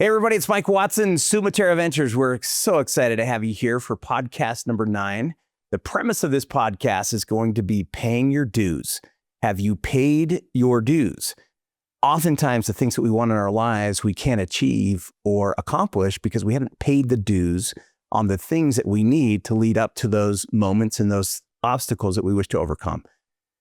Hey, everybody, it's Mike Watson, Summa Terra Ventures. We're so excited to have you here for podcast number 9. The premise of this podcast is going to be paying your dues. Have you paid your dues? Oftentimes, the things that we want in our lives, we can't achieve or accomplish because we haven't paid the dues on the things that we need to lead up to those moments and those obstacles that we wish to overcome.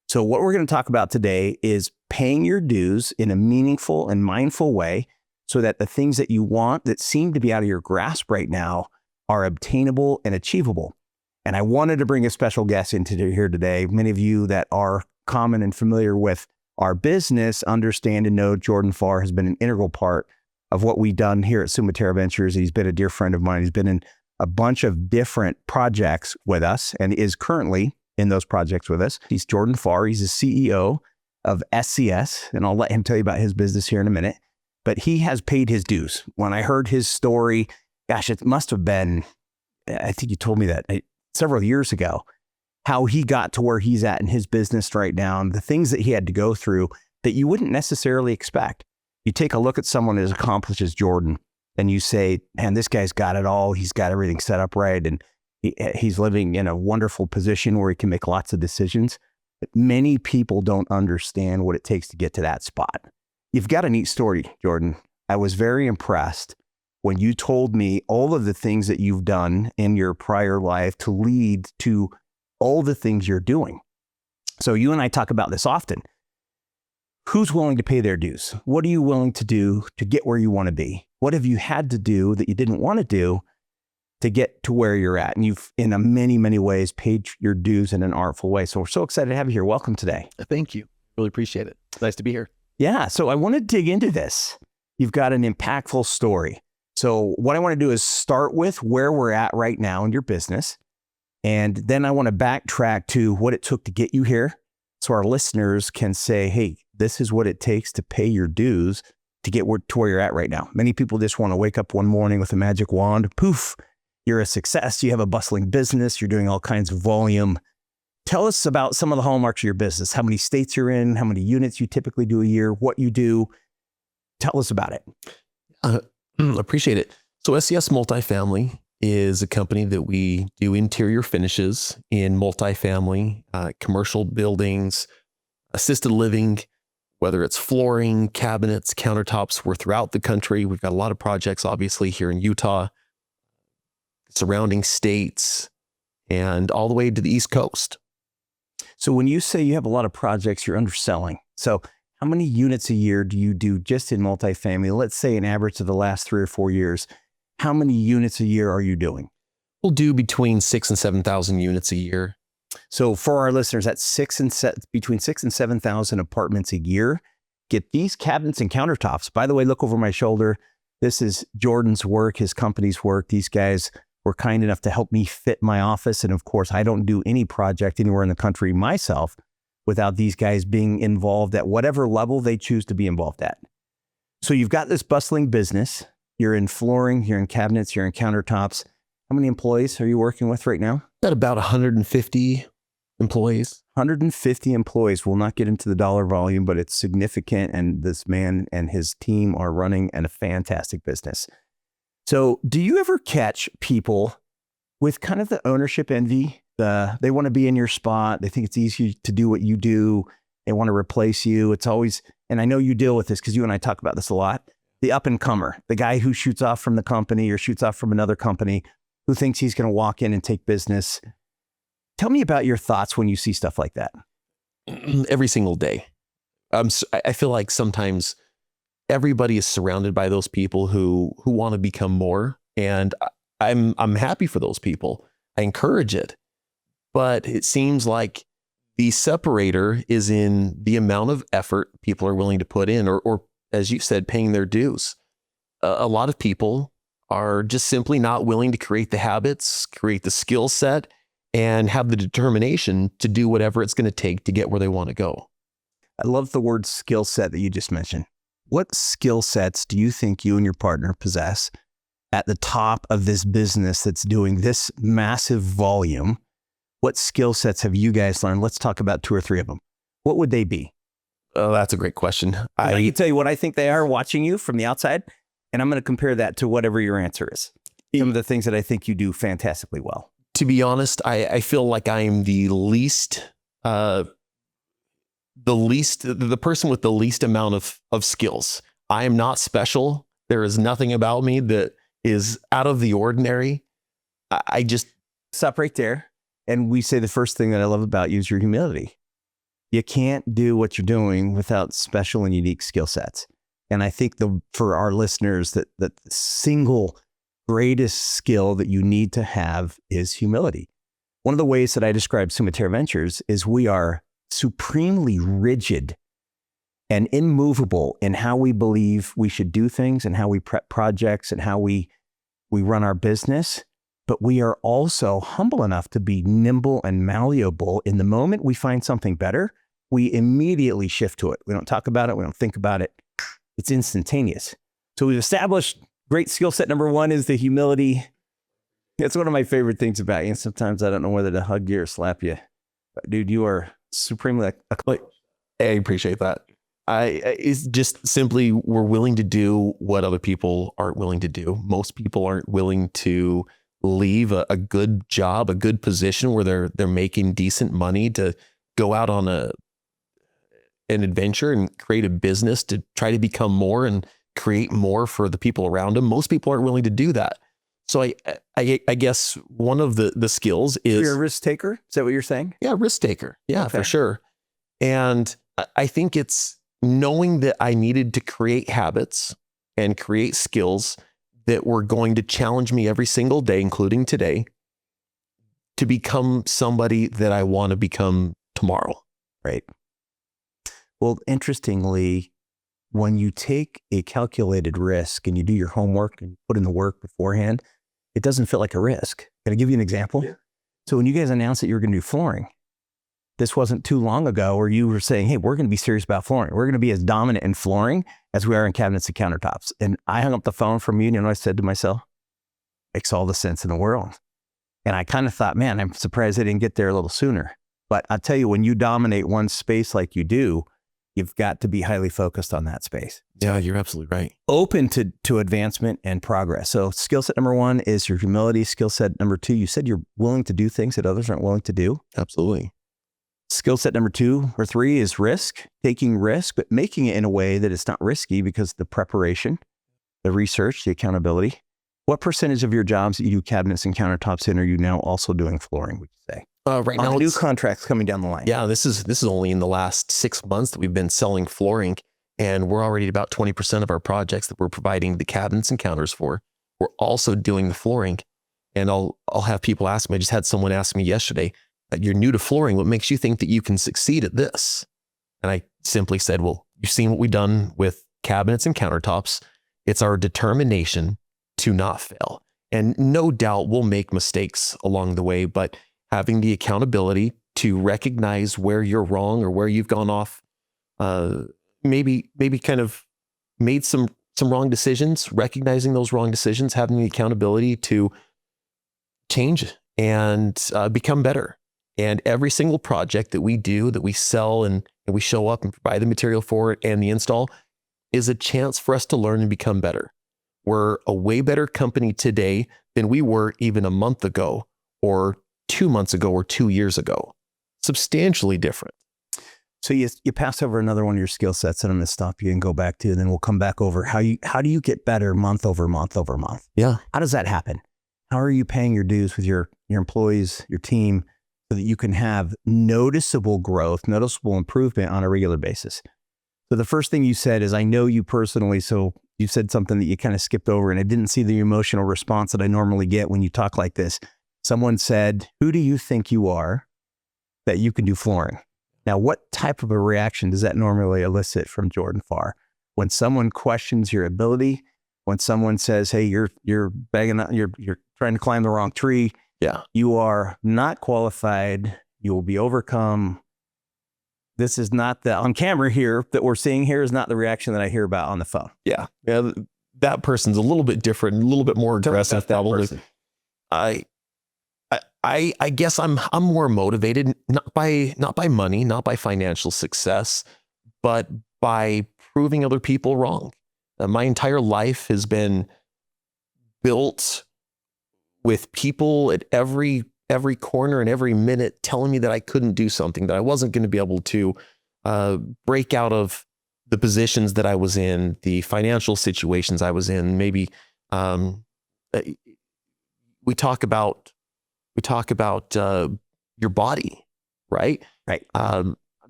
So what we're going to talk about today is paying your dues in a meaningful and mindful way so that the things that you want that seem to be out of your grasp right now are obtainable and achievable. And I wanted to bring a special guest into here today. Many of you that are common and familiar with our business understand and know Jordan Farr has been an integral part of what we've done here at Summa Terra Ventures. He's been a dear friend of mine. He's been in a bunch of different projects with us and is currently in those projects with us. He's Jordan Farr. He's the CEO of SCS, and I'll let him tell you about his business here in a minute. But he has paid his dues. When I heard his story, gosh, it must have been, I think you told me that several years ago, how he got to where he's at in his business right now, and the things that he had to go through that you wouldn't necessarily expect. You take a look at someone as accomplished as Jordan, and you say, man, this guy's got it all. He's got everything set up right, and he's living in a wonderful position where he can make lots of decisions. But many people don't understand what it takes to get to that spot. You've got a neat story, Jordan. I was very impressed when you told me all of the things that you've done in your prior life to lead to all the things you're doing. So you and I talk about this often. Who's willing to pay their dues? What are you willing to do to get where you want to be? What have you had to do that you didn't want to do to get to where you're at? And you've, in many, many ways, paid your dues in an artful way. So we're so excited to have you here. Welcome today. Thank you. Really appreciate it. Nice to be here. Yeah. So I want to dig into this. You've got an impactful story. So what I want to do is start with where we're at right now in your business. And then I want to backtrack to what it took to get you here. So our listeners can say, hey, this is what it takes to pay your dues to get to where you're at right now. Many people just want to wake up one morning with a magic wand. Poof, you're a success. You have a bustling business. You're doing all kinds of volume. Tell us about some of the hallmarks of your business, how many states you're in, how many units you typically do a year, what you do. Tell us about it. Appreciate it. So SCS Multifamily is a company that we do interior finishes in multifamily, commercial buildings, assisted living, whether it's flooring, cabinets, countertops. We're throughout the country. We've got a lot of projects, obviously, here in Utah, surrounding states, and all the way to the East Coast. So when you say you have a lot of projects, you're underselling. So how many units a year do you do just in multifamily? Let's say an average of the last 3 or 4 years. How many units a year are you doing? We'll do between 6,000 and 7,000 units a year. So for our listeners, that's between 6,000 and 7,000 apartments a year. Get these cabinets and countertops. By the way, look over my shoulder. This is Jordan's work, his company's work. These guys were kind enough to help me fit my office. And of course, I don't do any project anywhere in the country myself without these guys being involved at whatever level they choose to be involved at. So you've got this bustling business. You're in flooring, you're in cabinets, you're in countertops. How many employees are you working with right now? Got about 150 employees. 150 employees. We'll not get into the dollar volume, but it's significant. And this man and his team are running a fantastic business. So do you ever catch people with kind of the ownership envy? They want to be in your spot. They think it's easy to do what you do. They want to replace you. It's always, and I know you deal with this because you and I talk about this a lot, the up and comer, the guy who shoots off from the company or shoots off from another company who thinks he's going to walk in and take business. Tell me about your thoughts when you see stuff like that. Every single day. I feel like sometimes everybody is surrounded by those people who want to become more. And I'm happy for those people. I encourage it. But it seems like the separator is in the amount of effort people are willing to put in, or as you said, paying their dues. A lot of people are just simply not willing to create the habits, create the skill set, and have the determination to do whatever it's going to take to get where they want to go. I love the word skill set that you just mentioned. What skill sets do you think you and your partner possess at the top of this business that's doing this massive volume? What skill sets have you guys learned? Let's talk about 2 or 3 of them. What would they be? Oh, that's a great question. I can tell you what I think they are watching you from the outside. And I'm going to compare that to whatever your answer is. Some of the things that I think you do fantastically well. To be honest, I feel like I am the person with the least amount of skills. I am not special. There is nothing about me that is out of the ordinary. I just stop right there. And we say the first thing that I love about you is your humility. You can't do what you're doing without special and unique skill sets. And I think for our listeners that the single greatest skill that you need to have is humility. One of the ways that I describe Summa Terra Ventures is we are supremely rigid and immovable in how we believe we should do things and how we prep projects and how we run our business. But we are also humble enough to be nimble and malleable. In the moment we find something better, we immediately shift to it. We don't talk about it. We don't think about it. It's instantaneous. So we've established great skill set. Number one is the humility. It's one of my favorite things about you. And sometimes I don't know whether to hug you or slap you. But dude, you are supremely I appreciate that. It's just simply we're willing to do what other people aren't willing to do. Most people aren't willing to leave a good job, a good position where they're making decent money to go out on an adventure and create a business to try to become more and create more for the people around them. Most people aren't willing to do that. So I guess one of the skills is... You're a risk taker? Is that what you're saying? Yeah, risk taker. Yeah, okay. For sure. And I think it's knowing that I needed to create habits and create skills that were going to challenge me every single day, including today, to become somebody that I want to become tomorrow. Right. Well, interestingly, when you take a calculated risk and you do your homework and put in the work beforehand, it doesn't feel like a risk. Can I give you an example? Yeah. So when you guys announced that you were going to do flooring, this wasn't too long ago where you were saying, hey, we're going to be serious about flooring. We're going to be as dominant in flooring as we are in cabinets and countertops. And I hung up the phone from you, and you know what I said to myself? Makes all the sense in the world. And I kind of thought, man, I'm surprised I didn't get there a little sooner. But I'll tell you, when you dominate one space like you do, you've got to be highly focused on that space. Yeah, you're absolutely right. Open to advancement and progress. So skill set number one is your humility. Skill set number two, you said you're willing to do things that others aren't willing to do. Absolutely. Skill set number 2 or 3 is risk, taking risk, but making it in a way that it's not risky because the preparation, the research, the accountability. What percentage of your jobs that you do cabinets and countertops in are you now also doing flooring, would you say? Right now, new contracts coming down the line. Yeah, this is only in the last 6 months that we've been selling flooring, and we're already at about 20% of our projects that we're providing the cabinets and counters for. We're also doing the flooring, and I'll have people ask me. I just had someone ask me yesterday, "You're new to flooring. What makes you think that you can succeed at this?" And I simply said, "Well, you've seen what we've done with cabinets and countertops. It's our determination to not fail, and no doubt we'll make mistakes along the way, but." Having the accountability to recognize where you're wrong or where you've gone off, maybe kind of made some wrong decisions, recognizing those wrong decisions, having the accountability to change and become better. And every single project that we do, that we sell and we show up and provide the material for it and the install is a chance for us to learn and become better. We're a way better company today than we were even a month ago or 2 months ago or 2 years ago. Substantially different. So you passed over another one of your skill sets that I'm going to stop you and go back to, and then we'll come back over how do you get better month over month over month? Yeah. How does that happen? How are you paying your dues with your employees, your team, so that you can have noticeable growth, noticeable improvement on a regular basis? So the first thing you said is, I know you personally, so you said something that you kind of skipped over, and I didn't see the emotional response that I normally get when you talk like this. Someone said, who do you think you are that you can do flooring? Now, what type of a reaction does that normally elicit from Jordan Farr? When someone questions your ability, when someone says, hey, you're begging, you're trying to climb the wrong tree. Yeah. You are not qualified. You will be overcome. This is not on camera here that we're seeing here is not the reaction that I hear about on the phone. Yeah. Yeah. That person's a little bit different, a little bit more aggressive, probably. I guess I'm more motivated, not by money, not by financial success, but by proving other people wrong. My entire life has been built with people at every corner and every minute telling me that I couldn't do something, that I wasn't going to be able to break out of the positions that I was in, the financial situations I was in. Maybe we talk about your body, right? Right.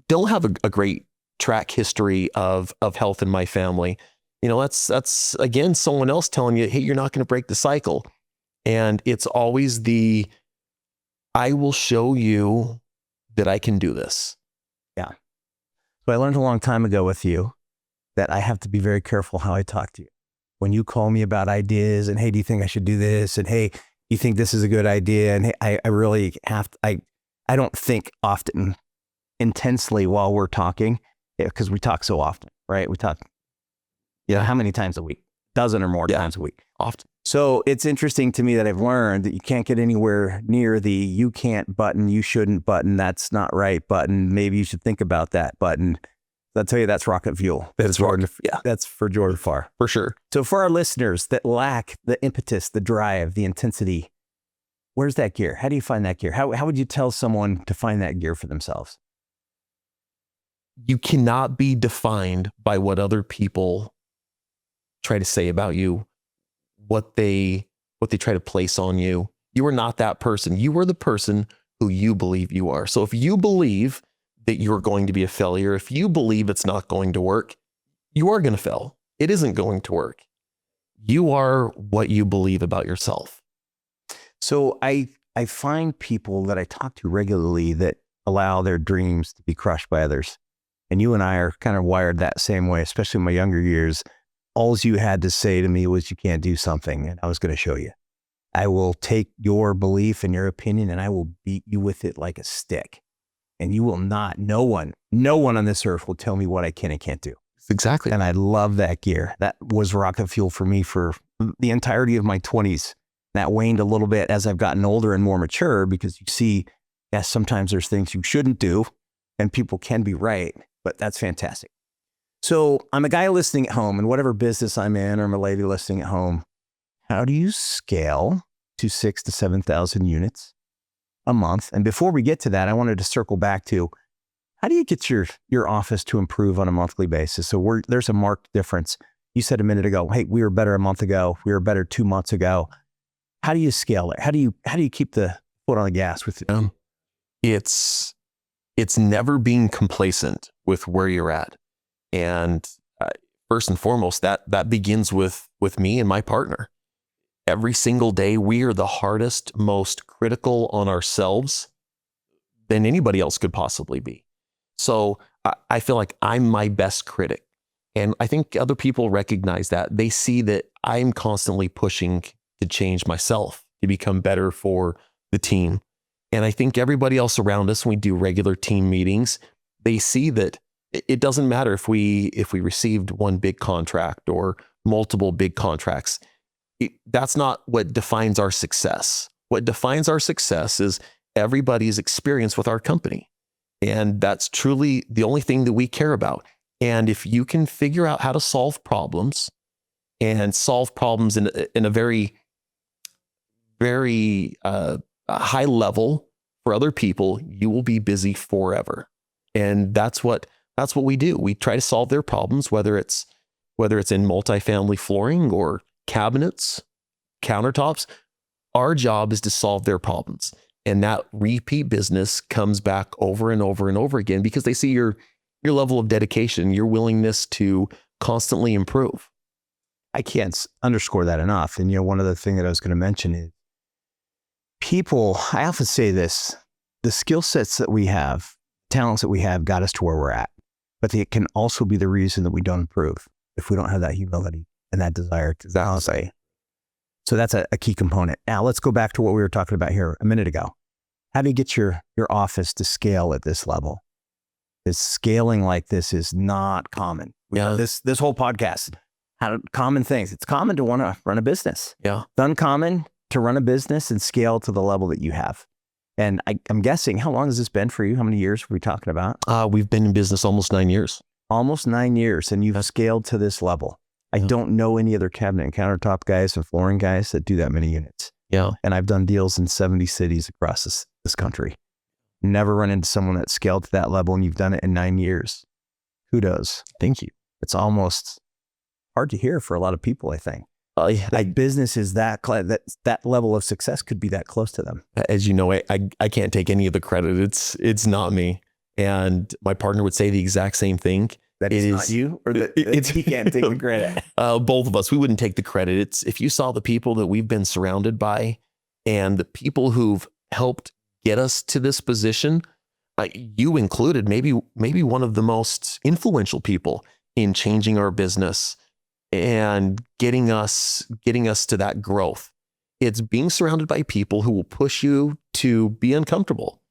Don't have a great track history of health in my family. That's again someone else telling you, hey, you're not going to break the cycle. And it's always I will show you that I can do this. Yeah. So I learned a long time ago with you that I have to be very careful how I talk to you. When you call me about ideas and, hey, do you think I should do this? And, hey, you think this is a good idea? And hey, I really have to, I don't think often intensely while we're talking, because we talk so often, right? We talk, how many times a week? Dozen or more times a week. Often. So it's interesting to me that I've learned that you can't get anywhere near the you can't button, you shouldn't button, that's not right button. Maybe you should think about that button. I'll tell you, that's rocket fuel. That's Jordan. Yeah, that's for Jordan Farr. For sure. So for our listeners that lack the impetus, the drive, the intensity, where's that gear? How do you find that gear? How would you tell someone to find that gear for themselves? You cannot be defined by what other people try to say about you, what they try to place on you. You are not that person. You are the person who you believe you are. So if you believe that you're going to be a failure, if you believe it's not going to work, you are going to fail. It isn't going to work. You are what you believe about yourself. So I find people that I talk to regularly that allow their dreams to be crushed by others. And you and I are kind of wired that same way, especially in my younger years. All you had to say to me was you can't do something, and I was going to show you. I will take your belief and your opinion and I will beat you with it like a stick. And you will not, no one on this earth will tell me what I can and can't do. Exactly. And I love that gear. That was rocket fuel for me for the entirety of my 20s. That waned a little bit as I've gotten older and more mature, because you see, yes, sometimes there's things you shouldn't do and people can be right, but that's fantastic. So I'm a guy listening at home, and whatever business I'm in, or I'm a lady listening at home. How do you scale to 6,000 to 7,000 units a month? And before we get to that, I wanted to circle back to, how do you get your office to improve on a monthly basis? So there's a marked difference. You said a minute ago, hey, we were better a month ago. We were better 2 months ago. How do you scale it? How do you keep the foot on the gas with it? It's never being complacent with where you're at. And first and foremost, that begins with me and my partner. Every single day, we are the hardest, most critical on ourselves than anybody else could possibly be. So I feel like I'm my best critic. And I think other people recognize that. They see that I'm constantly pushing to change myself, to become better for the team. And I think everybody else around us, when we do regular team meetings, they see that it doesn't matter if we received one big contract or multiple big contracts. That's not what defines our success. What defines our success is everybody's experience with our company. And that's truly the only thing that we care about. And if you can figure out how to solve problems and solve problems in a very, very high level for other people, you will be busy forever. And that's what we do. We try to solve their problems, whether it's in multifamily flooring or cabinets, countertops. Our job is to solve their problems. And that repeat business comes back over and over and over again because they see your level of dedication, your willingness to constantly improve. I can't underscore that enough. And one of the things that I was going to mention is people, I often say this, the skill sets that we have, talents that we have got us to where we're at, but it can also be the reason that we don't improve if we don't have that humility and that desire to say. So that's a key component. Now let's go back to what we were talking about here a minute ago. How do you get your office to scale at this level? Because scaling like this is not common. This whole podcast, common things. It's common to want to run a business. Yeah. It's uncommon to run a business and scale to the level that you have. And I'm guessing, how long has this been for you? How many years were we talking about? We've been in business almost 9 years. Almost 9 years, and you've scaled to this level. I don't know any other cabinet and countertop guys and flooring guys that do that many units. Yeah. And I've done deals in 70 cities across this country. Never run into someone that scaled to that level, and you've done it in 9 years. Kudos. Thank you. It's almost hard to hear for a lot of people, I think. Yeah. Like business is that level of success could be that close to them. As you know, I can't take any of the credit. It's not me. And my partner would say the exact same thing. That is not you, or that he can't take the credit. Both of us, we wouldn't take the credit. It's if you saw the people that we've been surrounded by and the people who've helped get us to this position, you included, maybe one of the most influential people in changing our business and getting us to that growth. It's being surrounded by people who will push you to be uncomfortable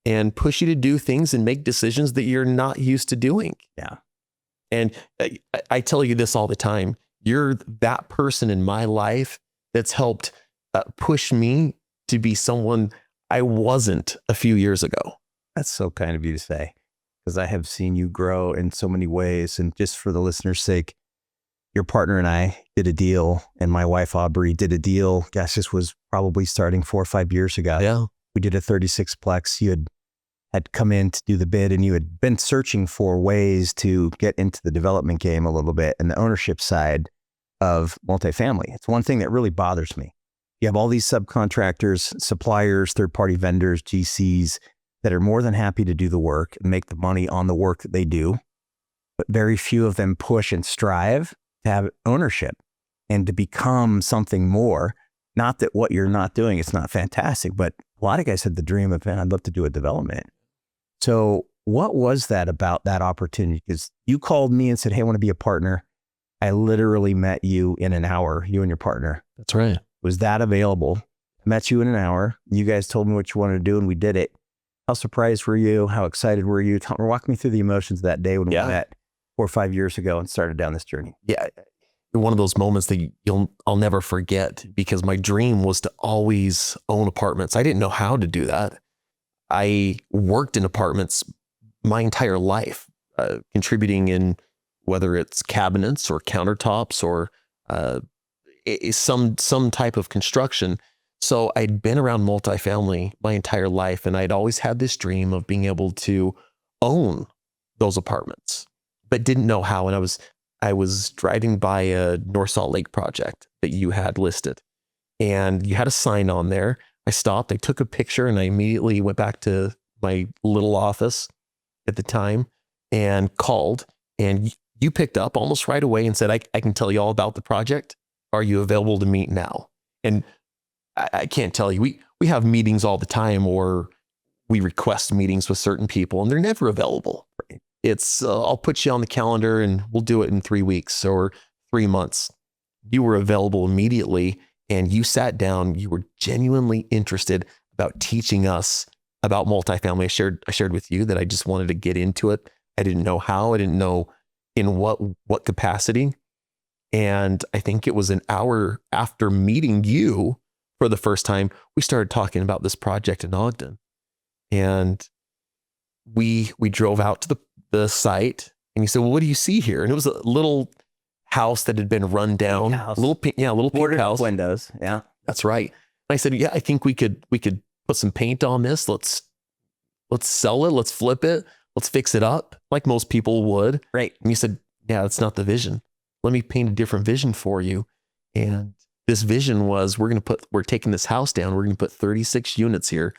and push you to do things and make decisions that you're not used to doing. Yeah. And I tell you this all the time. You're that person in my life that's helped push me to be someone I wasn't a few years ago. That's so kind of you to say, because I have seen you grow in so many ways. And just for the listeners' sake, your partner and I did a deal, and my wife, Aubrey, did a deal. Gosh, this was probably starting 4 or 5 years ago. Yeah. We did a 36-plex. You had come in to do the bid, and you had been searching for ways to get into the development game a little bit and the ownership side of multifamily. It's one thing that really bothers me. You have all these subcontractors, suppliers, third-party vendors, GCs that are more than happy to do the work and make the money on the work that they do, but very few of them push and strive to have ownership and to become something more. Not that what you're not doing, it's not fantastic, but a lot of guys had the dream of, man, I'd love to do a development. So what was that about that opportunity? Because you called me and said, hey, I want to be a partner. I literally met you in an hour, you and your partner. That's right. Was that available? I met you in an hour. You guys told me what you wanted to do, and we did it. How surprised were you? How excited were you? Walk me through the emotions of that day when we met 4 or 5 years ago and started down this journey. Yeah. One of those moments that I'll never forget, because my dream was to always own apartments. I didn't know how to do that. I worked in apartments my entire life, contributing in whether it's cabinets or countertops or some type of construction. So I'd been around multifamily my entire life, and I'd always had this dream of being able to own those apartments, but didn't know how. And I was driving by a North Salt Lake project that you had listed, and you had a sign on there. I stopped, I took a picture, and I immediately went back to my little office at the time and called, and you picked up almost right away and said, I can tell you all about the project. Are you available to meet now? And I can't tell you, we have meetings all the time, or we request meetings with certain people, and they're never available. It's, I'll put you on the calendar and we'll do it in 3 weeks or 3 months. You were available immediately, and you sat down. You were genuinely interested about teaching us about multifamily. I shared with you that I just wanted to get into it. I didn't know how. I didn't know in what capacity. And I think it was an hour after meeting you for the first time, we started talking about this project in Ogden. And we drove out to the site, and you said, well, what do you see here? And it was a little house that had been run down, little pink house. Windows. Yeah, that's right. And I said, yeah, I think we could put some paint on this. Let's sell it. Let's flip it. Let's fix it up like most people would. Right. And you said, yeah, that's not the vision. Let me paint a different vision for you. And this vision was, we're taking this house down. We're going to put 36 units here.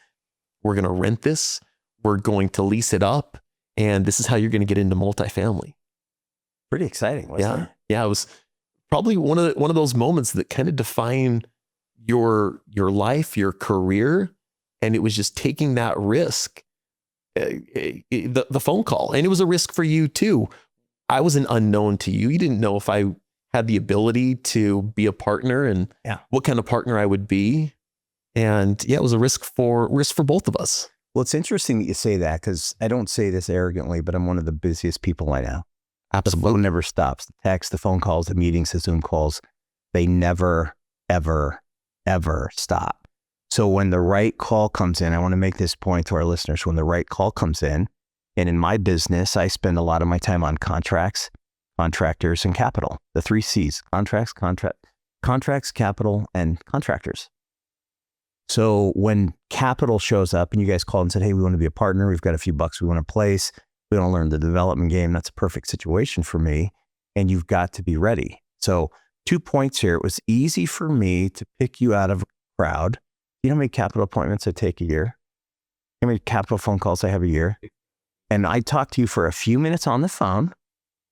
We're going to rent this. We're going to lease it up. And this is how you're going to get into multifamily. Pretty exciting, wasn't it? Yeah. It was probably one of those moments that kind of define your life, your career. And it was just taking that risk, the phone call. And it was a risk for you too. I was an unknown to you. You didn't know if I had the ability to be a partner and what kind of partner I would be. And yeah, it was a risk for both of us. Well, it's interesting that you say that, because I don't say this arrogantly, but I'm one of the busiest people I know. Absolutely. The phone never stops. The text, the phone calls, the meetings, the Zoom calls, they never, ever, ever stop. So when the right call comes in, I want to make this point to our listeners. When the right call comes in, and in my business, I spend a lot of my time on contracts. contractors, and capital. The 3 C's: contracts, capital, and contractors. So when capital shows up and you guys called and said, hey, we want to be a partner, we've got a few bucks we want to place, we want to learn the development game, that's a perfect situation for me. And you've got to be ready. So 2 points here. It was easy for me to pick you out of a crowd. You know how many capital appointments I take a year? How many capital phone calls I have a year? And I talked to you for a few minutes on the phone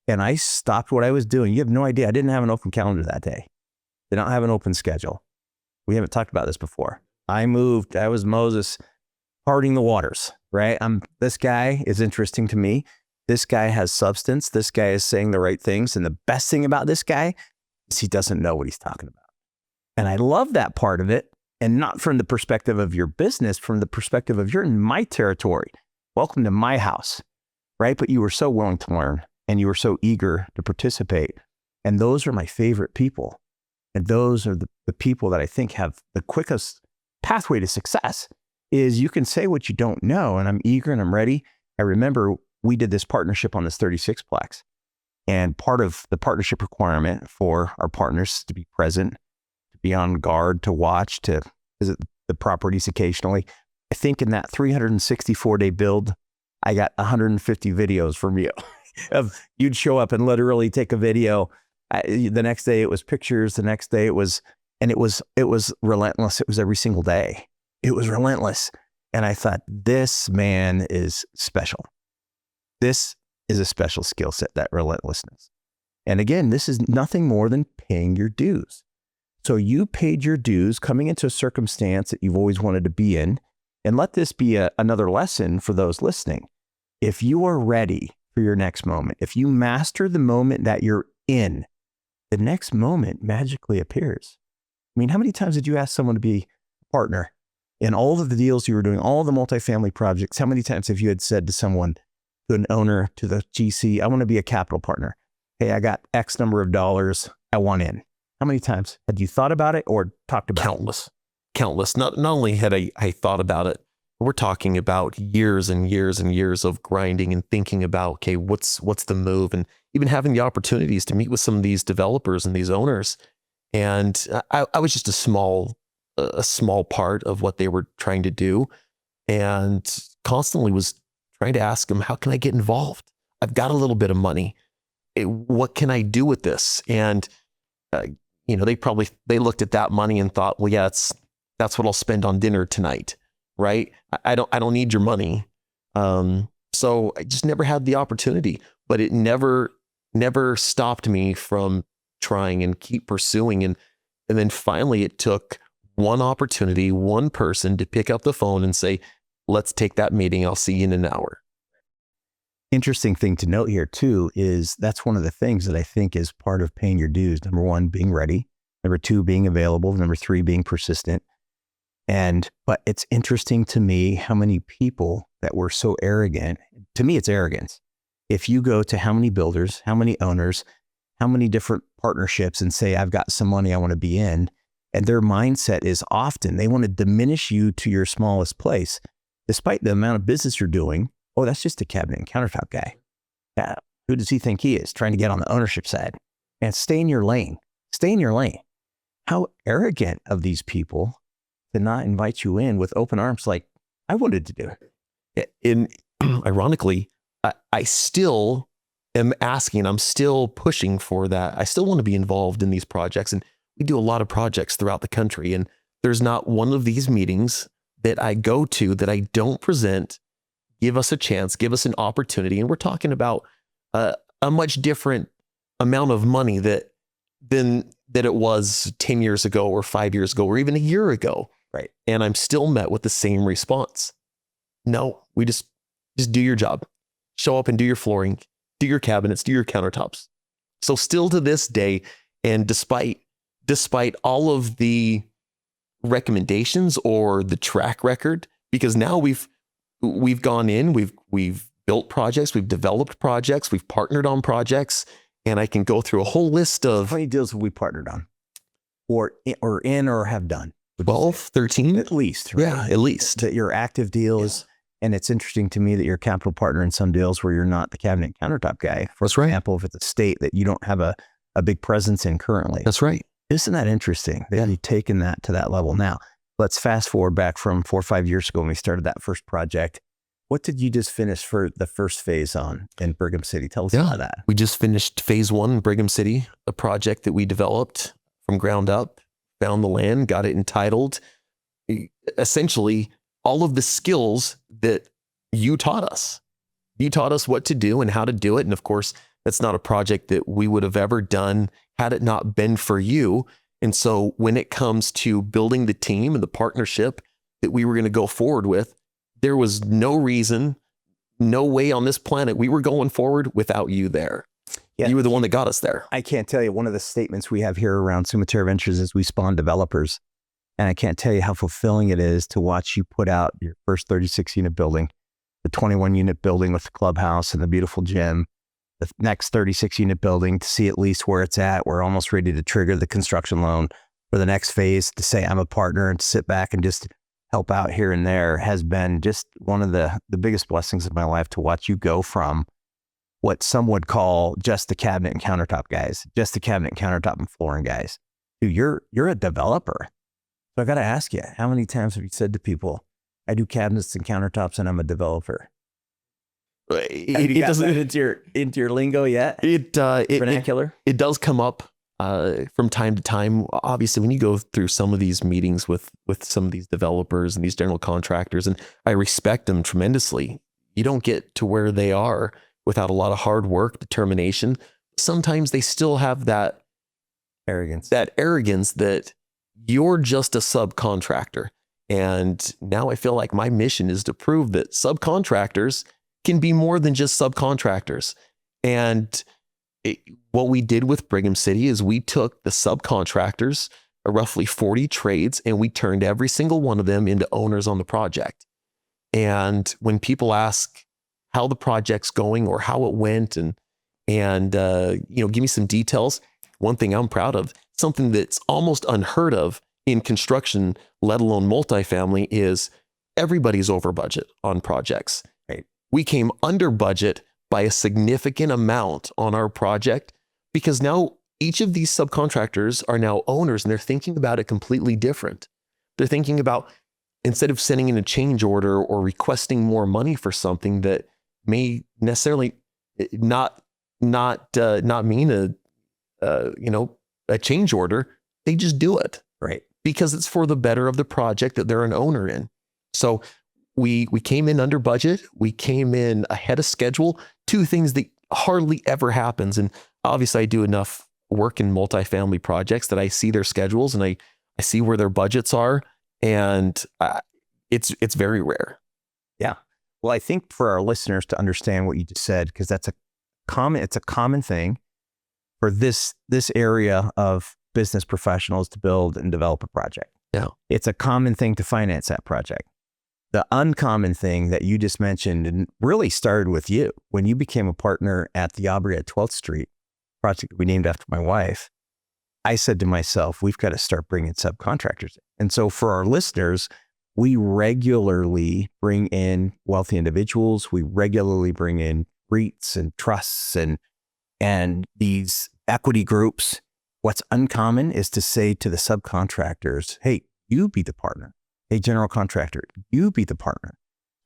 and I stopped what I was doing. You have no idea. I didn't have an open calendar that day. Did not have an open schedule. We haven't talked about this before. I was Moses parting the waters, right? This guy is interesting to me. This guy has substance. This guy is saying the right things. And the best thing about this guy is he doesn't know what he's talking about. And I love that part of it. And not from the perspective of your business, from the perspective of you're in my territory. Welcome to my house, right? But you were so willing to learn and you were so eager to participate. And those are my favorite people. And those are the people that I think have the quickest pathway to success is you can say what you don't know. And I'm eager and I'm ready. I remember we did this partnership on this 36-plex. And part of the partnership requirement for our partners is to be present, to be on guard, to watch, to visit the properties occasionally. I think in that 364-day build, I got 150 videos from you. You'd show up and literally take a video. The next day it was pictures. The next day it was relentless. It was every single day. It was relentless. And I thought, this man is special. This is a special skill set, that relentlessness. And again, this is nothing more than paying your dues. So you paid your dues coming into a circumstance that you've always wanted to be in. And let this be another lesson for those listening. If you are ready for your next moment, if you master the moment that you're in, the next moment magically appears. I mean, how many times did you ask someone to be a partner in all of the deals you were doing, all the multifamily projects? How many times have you had said to someone, to an owner, to the GC, I want to be a capital partner. Hey, I got X number of dollars. I want in. How many times had you thought about it or talked about it? Countless. Not only had I thought about it, we're talking about years and years and years of grinding and thinking about, okay, what's the move? And even having the opportunities to meet with some of these developers and these owners. And I was just a small part of what they were trying to do, and constantly was trying to ask them, how can I get involved? I've got a little bit of money. What can I do with this? And they looked at that money and thought, well, yeah, that's what I'll spend on dinner tonight, right? I don't need your money. So I just never had the opportunity, but it never stopped me from trying and keep pursuing. And then finally it took one opportunity, one person to pick up the phone and say, let's take that meeting. I'll see you in an hour. Interesting thing to note here too, is that's one of the things that I think is part of paying your dues. Number 1, being ready. Number 2, being available. Number 3, being persistent. But it's interesting to me how many people that were so arrogant. To me, it's arrogance. If you go to how many builders, how many owners, how many different partnerships and say, I've got some money I want to be in, and their mindset is often they want to diminish you to your smallest place, despite the amount of business you're doing. Oh, that's just a cabinet and countertop guy. Yeah. Who does he think he is? Trying to get on the ownership side. And stay in your lane. Stay in your lane. How arrogant of these people to not invite you in with open arms like I wanted to do it. And ironically, I still am asking, I'm still pushing for that. I still want to be involved in these projects. And we do a lot of projects throughout the country. And there's not one of these meetings that I go to that I don't present, give us a chance, give us an opportunity. And we're talking about a much different amount of money than it was 10 years ago or 5 years ago or even a year ago. Right. And I'm still met with the same response. No, we just do your job. Show up and do your flooring, do your cabinets, do your countertops. So still to this day, and despite all of the recommendations or the track record, because now we've gone in, we've built projects, we've developed projects, we've partnered on projects, and I can go through a whole list of how many deals have we partnered on or have done? 12, 13? At least, right? Yeah, at least. That your active deals. And it's interesting to me that you're a capital partner in some deals where you're not the cabinet and countertop guy. For That's right. example, if it's a state that you don't have a big presence in currently. That's right. Isn't that interesting that you've taken that to that level? Now, let's fast forward back from 4 or 5 years ago when we started that first project. What did you just finish for the first phase on in Brigham City? Tell us about that. We just finished phase 1 in Brigham City, a project that we developed from ground up, found the land, got it entitled. Essentially, all of the skills that you taught us. You taught us what to do and how to do it. And of course, that's not a project that we would have ever done had it not been for you. And so when it comes to building the team and the partnership that we were going to go forward with, there was no reason, no way on this planet we were going forward without you there. Yeah. You were the one that got us there. I can't tell you, one of the statements we have here around Summa Terra Ventures is we spawn developers. And I can't tell you how fulfilling it is to watch you put out your first 36 unit building, the 21 unit building with the clubhouse and the beautiful gym, the next 36 unit building, to see at least where it's at. We're almost ready to trigger the construction loan for the next phase, to say I'm a partner and to sit back and just help out here and there has been just one of the biggest blessings of my life, to watch you go from what some would call just the cabinet and countertop guys, just the cabinet and countertop and flooring guys. Dude, you're a developer. So I got to ask you, how many times have you said to people, I do cabinets and countertops and I'm a developer? It doesn't into your lingo yet? Vernacular? It does come up from time to time. Obviously, when you go through some of these meetings with some of these developers and these general contractors, and I respect them tremendously, you don't get to where they are without a lot of hard work, determination. Sometimes they still have that arrogance that you're just a subcontractor. And now I feel like my mission is to prove that subcontractors can be more than just subcontractors. And what we did with Brigham City is we took the subcontractors, roughly 40 trades, and we turned every single one of them into owners on the project. And when people ask how the project's going or how it went and give me some details, one thing I'm proud of, something that's almost unheard of in construction, let alone multifamily, is everybody's over budget on projects. Right? We came under budget by a significant amount on our project because now each of these subcontractors are now owners and they're thinking about it completely different. They're thinking about, instead of sending in a change order or requesting more money for something that may necessarily not mean a change order, they just do it. Right. Because it's for the better of the project that they're an owner in. So we came in under budget. We came in ahead of schedule. Two things that hardly ever happens. And obviously I do enough work in multifamily projects that I see their schedules and I see where their budgets are. And it's very rare. Yeah. Well, I think for our listeners to understand what you just said, because it's a common thing for this area of business professionals to build and develop a project. Yeah. It's a common thing to finance that project. The uncommon thing that you just mentioned and really started with you when you became a partner at the Aubrey at 12th Street project we named after my wife. I said to myself, we've got to start bringing subcontractors in. And so for our listeners, we regularly bring in wealthy individuals. We regularly bring in REITs and trusts and these equity groups. What's uncommon is to say to the subcontractors, hey, you be the partner. Hey, general contractor, you be the partner.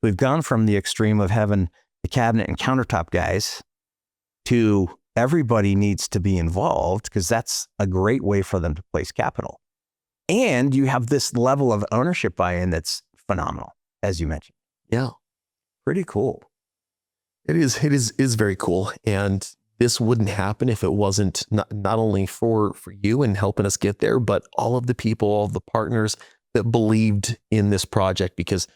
We've gone from the extreme of having the cabinet and countertop guys to everybody needs to be involved because that's a great way for them to place capital. And you have this level of ownership buy-in that's phenomenal, as you mentioned. Yeah. Pretty cool. It is very cool. And this wouldn't happen if it wasn't not only for you and helping us get there, but all of the people, all of the partners that believed in this project. Because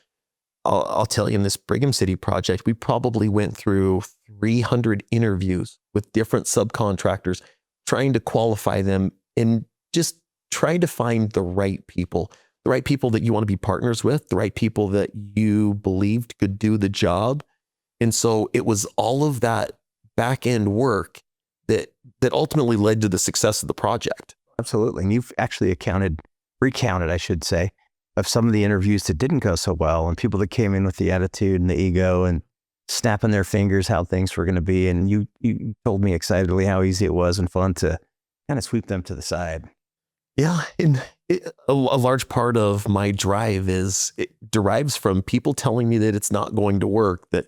I'll tell you, in this Brigham City project, we probably went through 300 interviews with different subcontractors, trying to qualify them and just trying to find the right people that you want to be partners with, the right people that you believed could do the job. And so it was all of that back end work that ultimately led to the success of the project. Absolutely. And you've actually recounted, I should say, of some of the interviews that didn't go so well, and people that came in with the attitude and the ego and snapping their fingers how things were going to be. And you told me excitedly how easy it was and fun to kind of sweep them to the side. Yeah. And a large part of my drive it derives from people telling me that it's not going to work, that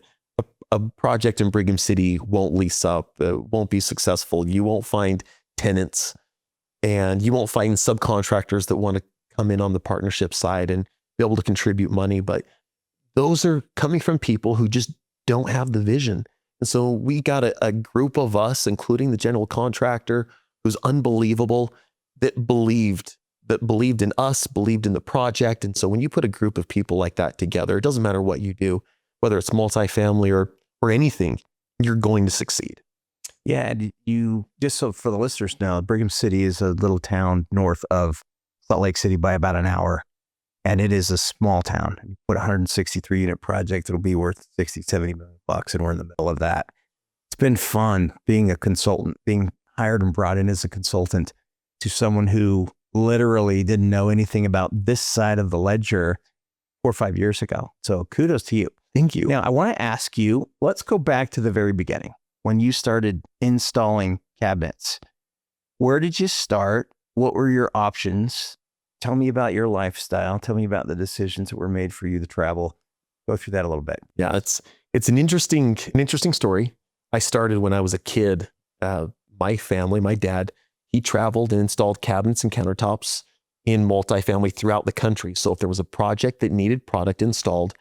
a project in Brigham City won't lease up, won't be successful. You won't find tenants, and you won't find subcontractors that want to come in on the partnership side and be able to contribute money. But those are coming from people who just don't have the vision. And so we got a group of us, including the general contractor, who's unbelievable, that believed in us, believed in the project. And so when you put a group of people like that together, it doesn't matter what you do, whether it's multifamily or anything, you're going to succeed. Yeah. And you, just so for the listeners know, Brigham City is a little town north of Salt Lake City by about an hour. And it is a small town. You put a 163 unit project, it'll be worth 60, 70 million bucks. And we're in the middle of that. It's been fun being a consultant, being hired and brought in as a consultant to someone who literally didn't know anything about this side of the ledger 4 or 5 years ago. So kudos to you. Thank you. Now, I want to ask you, let's go back to the very beginning when you started installing cabinets. Where did you start? What were your options? Tell me about your lifestyle. Tell me about the decisions that were made for you to travel. Go through that a little bit. Yeah, it's an interesting story. I started when I was a kid. My family, my dad, he traveled and installed cabinets and countertops in multifamily throughout the country. So if there was a project that needed product installed,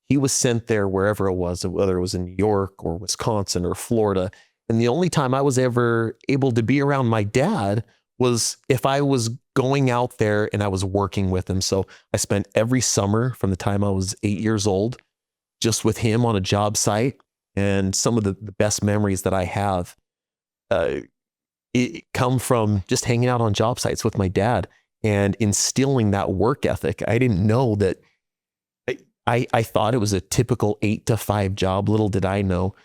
he was sent there wherever it was, whether it was in New York or Wisconsin or Florida. And the only time I was ever able to be around my dad was if I was going out there and I was working with him. So I spent every summer from the time I was 8 years old just with him on a job site. And some of the best memories that I have it come from just hanging out on job sites with my dad and instilling that work ethic. I didn't know that. I thought it was a typical 8 to 5 job. Little did I know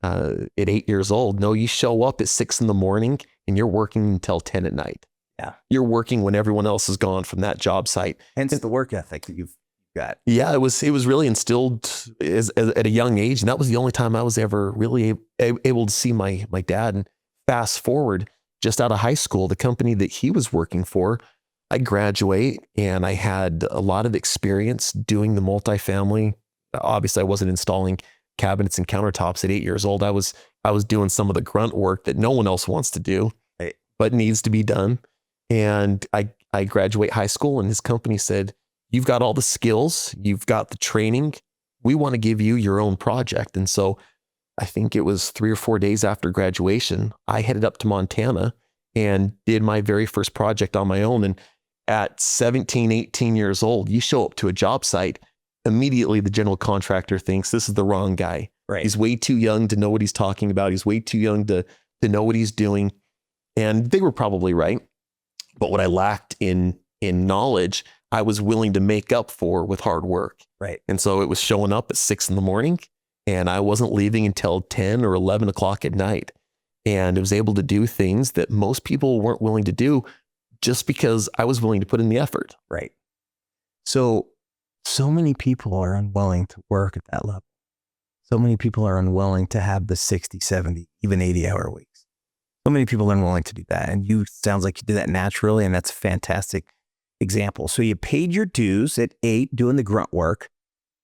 at 8 years old, no, you show up at 6 a.m. and you're working until 10 at night. Yeah. You're working when everyone else is gone from that job site. Hence the work ethic that you've got. Yeah, it was really instilled at a young age. And that was the only time I was ever really able to see my dad. And fast forward, just out of high school, the company that he was working for, I graduate and I had a lot of experience doing the multifamily. Obviously, I wasn't installing cabinets and countertops at 8 years old. I was doing some of the grunt work that no one else wants to do, but needs to be done. And I graduate high school and his company said, you've got all the skills, you've got the training. We want to give you your own project. And so I think it was 3 or 4 days after graduation, I headed up to Montana and did my very first project on my own. And at 17, 18 years old, you show up to a job site, immediately the general contractor thinks this is the wrong guy. Right. He's way too young to know what he's talking about. He's way too young to know what he's doing. And they were probably right. But what I lacked in knowledge, I was willing to make up for with hard work. Right. And so it was showing up at 6 a.m. and I wasn't leaving until 10 or 11 o'clock at night. And I was able to do things that most people weren't willing to do just because I was willing to put in the effort. Right. So many people are unwilling to work at that level. So many people are unwilling to have the 60, 70, even 80-hour weeks. So many people are unwilling to do that. And you sounds like you did that naturally, and that's a fantastic example. So you paid your dues at 8 doing the grunt work.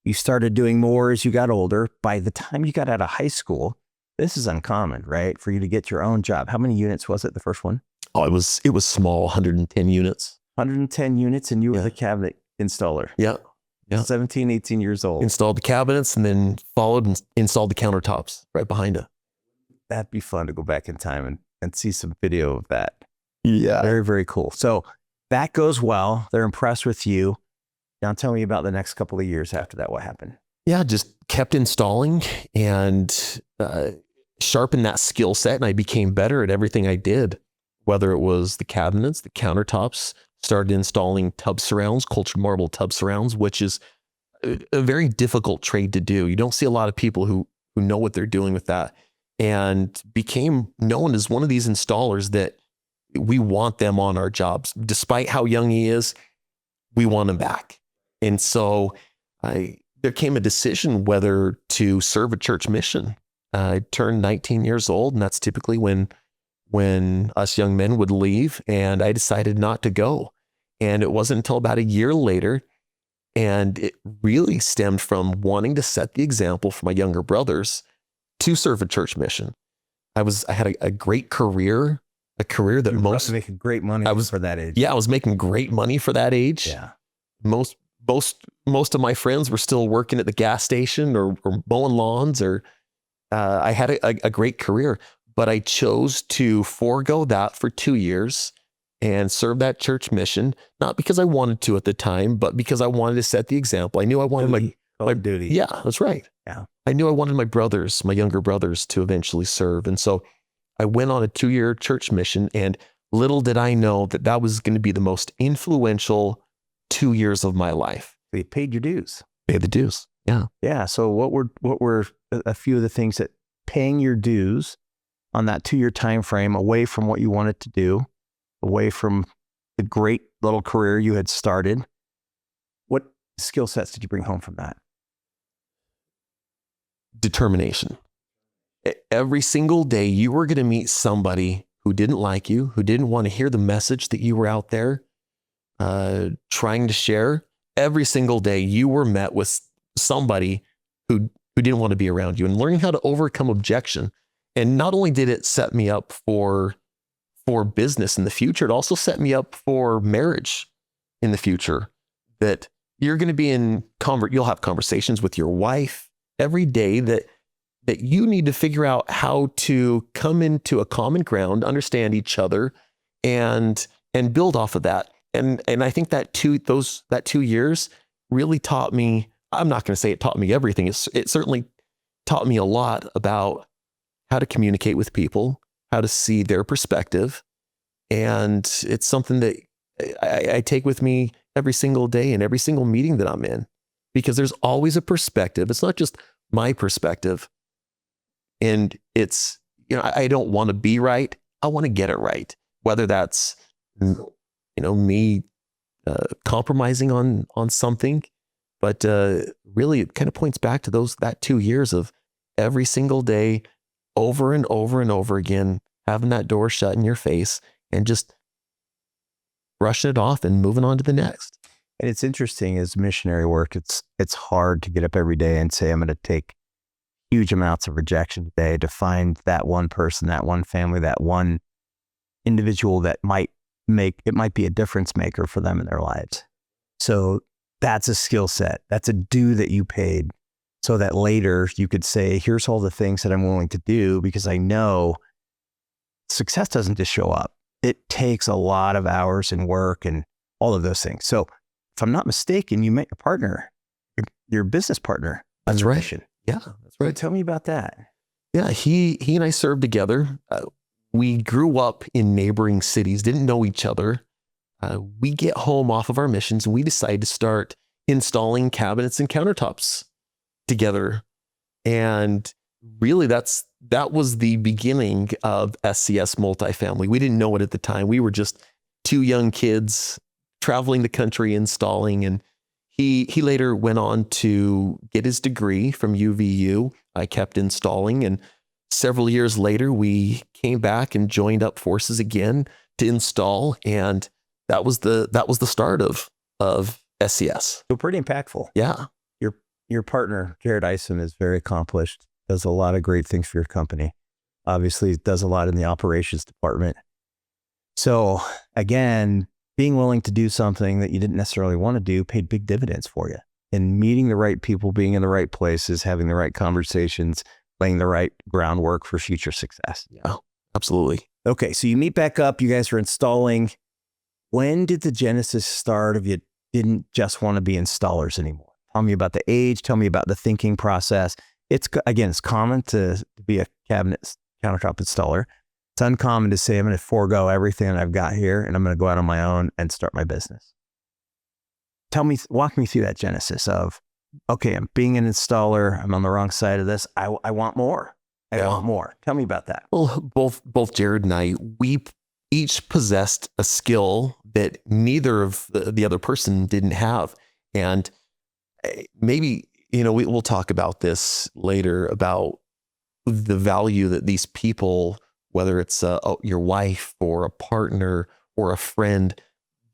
You started doing more as you got older. By the time you got out of high school, this is uncommon, right? For you to get your own job. How many units was it, the first one? Oh, it was small, 110 units. 110 units, and you were the cabinet installer. Yeah. Yeah. 17, 18 years old. Installed the cabinets and then followed and installed the countertops right behind it. That'd be fun to go back in time and see some video of that. Yeah. Very, very cool. So that goes well. They're impressed with you. Now tell me about the next couple of years after that. What happened? Yeah, just kept installing and sharpened that skill set. And I became better at everything I did, whether it was the cabinets, the countertops. Started installing tub surrounds, cultured marble tub surrounds, which is a very difficult trade to do. You don't see a lot of people who know what they're doing with that, and became known as one of these installers that we want them on our jobs. Despite how young he is, we want him back. And so there came a decision whether to serve a church mission. I turned 19 years old, and that's typically when us young men would leave, and I decided not to go. And it wasn't until about a year later, and it really stemmed from wanting to set the example for my younger brothers to serve a church mission. I had a great career, a career that most making great money for that age. Yeah, I was making great money for that age. Yeah. Most of my friends were still working at the gas station or mowing lawns, or I had a great career, but I chose to forego that for 2 years and serve that church mission, not because I wanted to at the time, but because I wanted to set the example. I knew I wanted my duty. Yeah, that's right. Yeah. I knew I wanted my younger brothers to eventually serve. And so I went on a 2-year church mission, and little did I know that was going to be the most influential 2 years of my life. So you paid your dues. Paid the dues. Yeah. Yeah. So what were a few of the things that paying your dues on that 2-year time frame away from what you wanted to do, away from the great little career you had started? What skill sets did you bring home from that? Determination. Every single day you were going to meet somebody who didn't like you, who didn't want to hear the message that you were out there trying to share. Every single day you were met with somebody who didn't want to be around you, and learning how to overcome objection. And not only did it set me up for business in the future, it also set me up for marriage in the future. That you're going to be you'll have conversations with your wife every day that you need to figure out how to come into a common ground, understand each other, and build off of that. And I think that 2 years really taught me, I'm not going to say it taught me everything. It certainly taught me a lot about how to communicate with people, how to see their perspective. And it's something that I take with me every single day and every single meeting that I'm in, because there's always a perspective. It's not just my perspective. And it's, I don't want to be right. I want to get it right. Whether that's, me compromising on something, but really it kind of points back to that 2 years of every single day, over and over and over again, having that door shut in your face and just brushing it off and moving on to the next. And it's interesting, as missionary work, it's hard to get up every day and say, I'm going to take huge amounts of rejection today to find that one person, that one family, that one individual that might be a difference maker for them in their lives. So that's a skill set. That's a due that you paid, so that later you could say, here's all the things that I'm willing to do, because I know success doesn't just show up. It takes a lot of hours and work and all of those things. So if I'm not mistaken, you met your partner, your business partner. That's right. Mission. Yeah, that's right. So tell me about that. Yeah, he and I served together. We grew up in neighboring cities, didn't know each other. We get home off of our missions and we decide to start installing cabinets and countertops together. And really that was the beginning of SCS Multifamily. We didn't know it at the time. We were just two young kids traveling the country installing, and he later went on to get his degree from UVU. I kept installing, and several years later we came back and joined up forces again to install, and that was the start of SCS. So pretty impactful. Yeah. Your partner, Jared Isom, is very accomplished, does a lot of great things for your company. Obviously does a lot in the operations department. So again, being willing to do something that you didn't necessarily want to do paid big dividends for you. And meeting the right people, being in the right places, having the right conversations, laying the right groundwork for future success. Yeah, absolutely. Okay, so you meet back up, you guys are installing. When did the genesis start of you didn't just want to be installers anymore? Tell me about the age, tell me about the thinking process. It's common to be a cabinet countertop installer. It's uncommon to say, I'm going to forego everything that I've got here and I'm going to go out on my own and start my business. Walk me through that genesis of, okay, I'm being an installer. I'm on the wrong side of this. I want more. I want more. Tell me about that. Well, both Jared and I, we each possessed a skill that neither of the other person didn't have. And maybe, we'll talk about this later about the value that these people, whether it's your wife or a partner or a friend,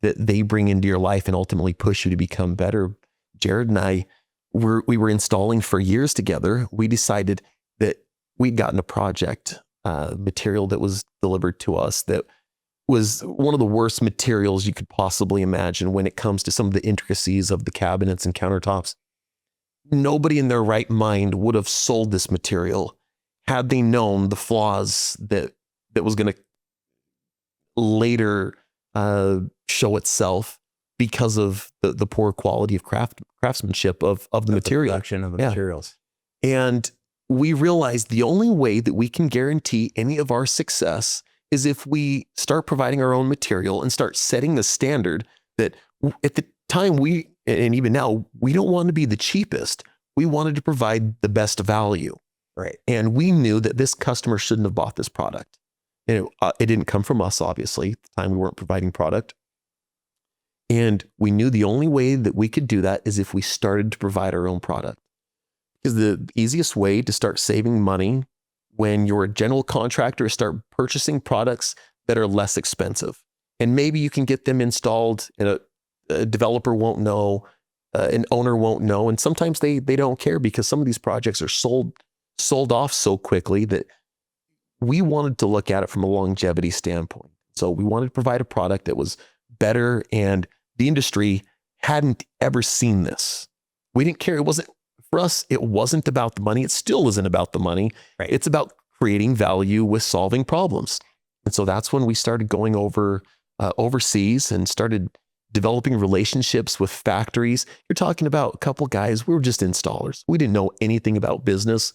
that they bring into your life and ultimately push you to become better. Jared and I, we were installing for years together. We decided that we'd gotten a project material that was delivered to us that was one of the worst materials you could possibly imagine when it comes to some of the intricacies of the cabinets and countertops. Nobody in their right mind would have sold this material had they known the flaws that was going to later show itself because of the poor quality of craftsmanship of the material. Production of the materials. And we realized the only way that we can guarantee any of our success is if we start providing our own material and start setting the standard that at the time and even now, we don't want to be the cheapest. We wanted to provide the best value. Right. And we knew that this customer shouldn't have bought this product. And it didn't come from us, obviously. At the time, we weren't providing product. And we knew the only way that we could do that is if we started to provide our own product. Because the easiest way to start saving money when you're a general contractor is start purchasing products that are less expensive. And maybe you can get them installed and a developer won't know, an owner won't know. And sometimes they don't care because some of these projects are sold off so quickly that we wanted to look at it from a longevity standpoint. So we wanted to provide a product that was better, and the industry hadn't ever seen this. We didn't care. For us, it wasn't about the money. It still isn't about the money. Right. It's about creating value with solving problems. And so that's when we started going overseas and started developing relationships with factories. You're talking about a couple guys. We were just installers. We didn't know anything about business.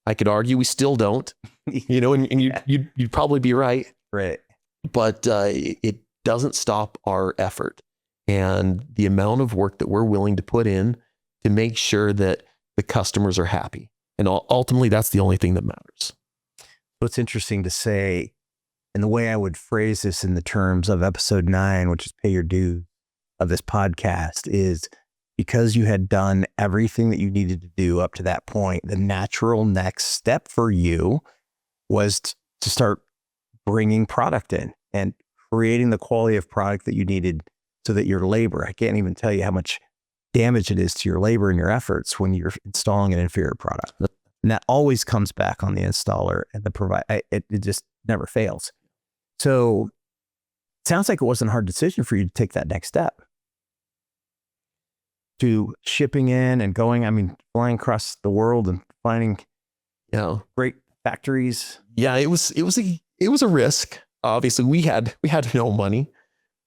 I could argue we still don't, and you'd probably be right. Right. But it doesn't stop our effort and the amount of work that we're willing to put in to make sure that the customers are happy. And ultimately, that's the only thing that matters. What's interesting to say, and the way I would phrase this in the terms of episode 9, which is pay your dues of this podcast, is because you had done everything that you needed to do up to that point, the natural next step for you was to start bringing product in and creating the quality of product that you needed so that your labor, I can't even tell you how much damage it is to your labor and your efforts when you're installing an inferior product. And that always comes back on the installer and the provider. It just never fails. So it sounds like it wasn't a hard decision for you to take that next step to shipping in and going, flying across the world and finding, great factories. Yeah, it was a risk. Obviously, we had no money,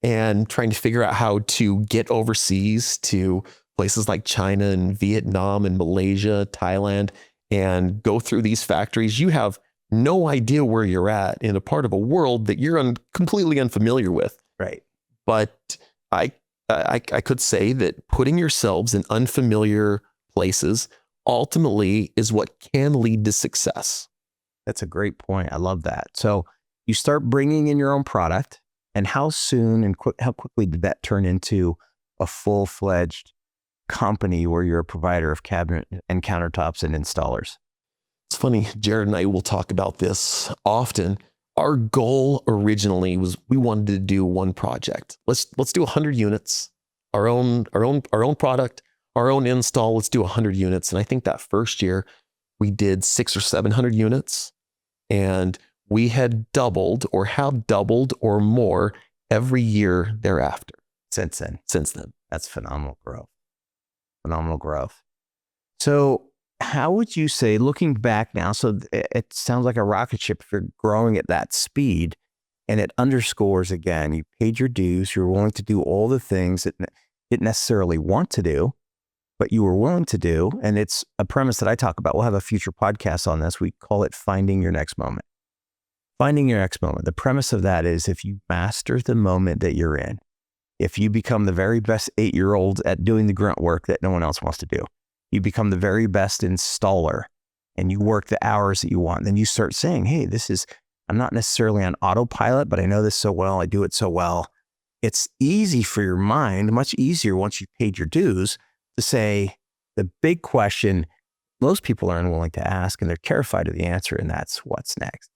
and trying to figure out how to get overseas to places like China and Vietnam and Malaysia, Thailand, and go through these factories. You have no idea where you're at in a part of a world that you're completely unfamiliar with. Right. But I could say that putting yourselves in unfamiliar places ultimately is what can lead to success. That's a great point. I love that. So you start bringing in your own product, and how soon and how quickly did that turn into a full-fledged company where you're a provider of cabinet and countertops and installers? It's funny, Jared and I will talk about this often. Our goal originally was we wanted to do one project. Let's do 100 units, our own product, our own install. Let's do 100 units. And I think that first year we did 600 or 700 units, and we had doubled or have doubled or more every year thereafter. Since then. That's phenomenal growth. So how would you say, looking back now, so it sounds like a rocket ship if you're growing at that speed, and it underscores again, you paid your dues, you're willing to do all the things that you didn't necessarily want to do, but you were willing to do. And it's a premise that I talk about. We'll have a future podcast on this. We call it finding your next moment. Finding your next moment. The premise of that is if you master the moment that you're in, if you become the very best 8-year-old at doing the grunt work that no one else wants to do, you become the very best installer and you work the hours that you want, then you start saying, hey, I'm not necessarily on autopilot, but I know this so well. I do it so well. it's easy for your mind, much easier once you've paid your dues, to say the big question most people are unwilling to ask, and they're terrified of the answer, and that's what's next?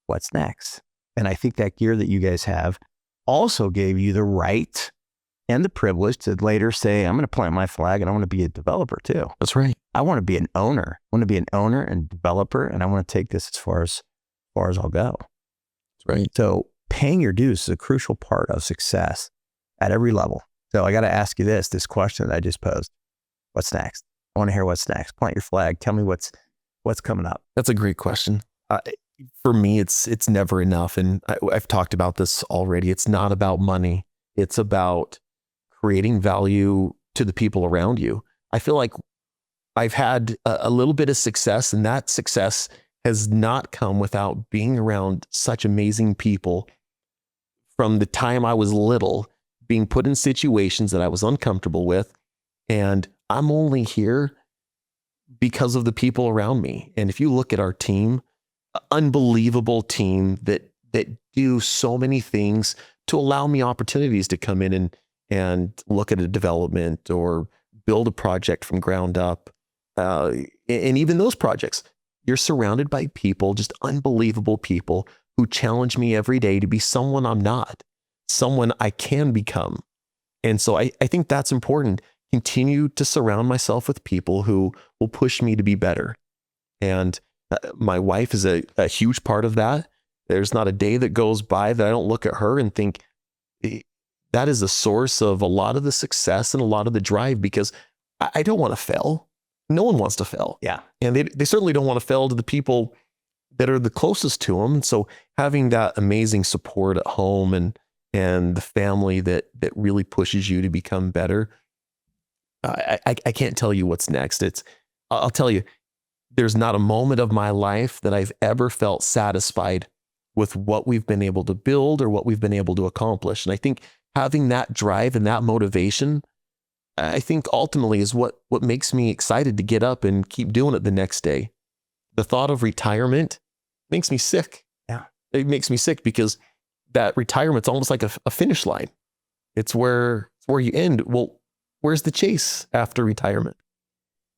What's next? And I think that gear that you guys have also gave you the right and the privilege to later say, I'm going to plant my flag and I want to be a developer too. That's right. I want to be an owner. I want to be an owner and developer, and I want to take this as far as I'll go. That's right. So paying your dues is a crucial part of success at every level. So I got to ask you this question that I just posed. What's next? I want to hear what's next. Plant your flag. Tell me what's coming up. That's a great question. For me, it's never enough. And I've talked about this already. It's not about money. It's about creating value to the people around you. I feel like I've had a little bit of success, and that success has not come without being around such amazing people from the time I was little, being put in situations that I was uncomfortable with. And I'm only here because of the people around me. And if you look at our team, unbelievable team that do so many things to allow me opportunities to come in and look at a development or build a project from ground up. And even those projects, you're surrounded by people, just unbelievable people who challenge me every day to be someone I'm not, someone I can become. And so I think that's important. Continue to surround myself with people who will push me to be better. And my wife is a huge part of that. There's not a day that goes by that I don't look at her and think that is the source of a lot of the success and a lot of the drive, because I don't want to fail. No one wants to fail. Yeah. And they certainly don't want to fail to the people that are the closest to them. And so having that amazing support at home and the family that really pushes you to become better, I can't tell you what's next. I'll tell you, there's not a moment of my life that I've ever felt satisfied with what we've been able to build or what we've been able to accomplish. And I think having that drive and that motivation, I think ultimately is what makes me excited to get up and keep doing it the next day. The thought of retirement makes me sick. Yeah. It makes me sick because that retirement's almost like a finish line. It's where you end. Well, where's the chase after retirement?